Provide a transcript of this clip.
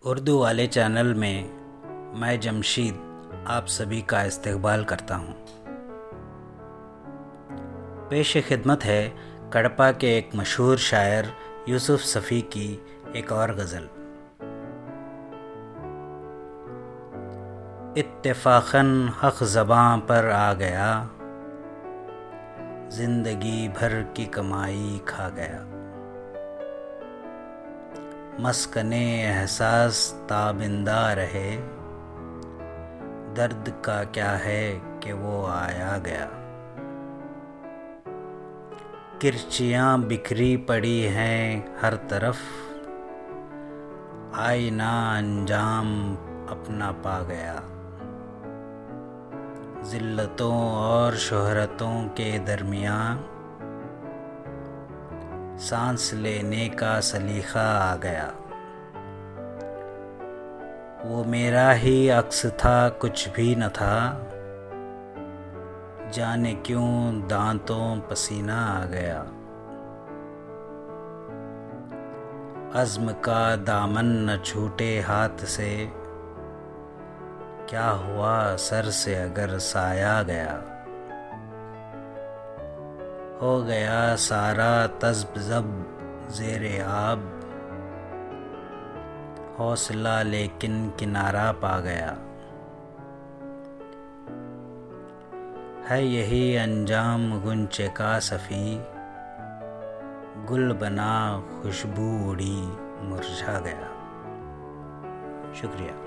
اردو والے چینل میں میں جمشید آپ سبھی کا استقبال کرتا ہوں۔ پیش خدمت ہے کڑپا کے ایک مشہور شاعر یوسف صفی کی ایک اور غزل۔ اتفاقاً حق زباں پر آ گیا، زندگی بھر کی کمائی کھا گیا۔ مسکن احساس تابندہ رہے، درد کا کیا ہے کہ وہ آیا گیا۔ کرچیاں بکھری پڑی ہیں ہر طرف، آئینہ انجام اپنا پا گیا۔ ذلتوں اور شہرتوں کے درمیان سانس لینے کا سلیقہ آ گیا۔ وہ میرا ہی عکس تھا، کچھ بھی نہ تھا، جانے کیوں دانتوں پسینہ آ گیا۔ عزم کا دامن نہ چھوٹے ہاتھ سے، کیا ہوا سر سے اگر سایہ گیا۔ ہو گیا سارا تذبذب زیر آب، حوصلہ لیکن کنارہ پا گیا۔ ہے یہی انجام غنچے کا صفی، گل بنا خوشبو اڑی مرجھا گیا۔ شکریہ۔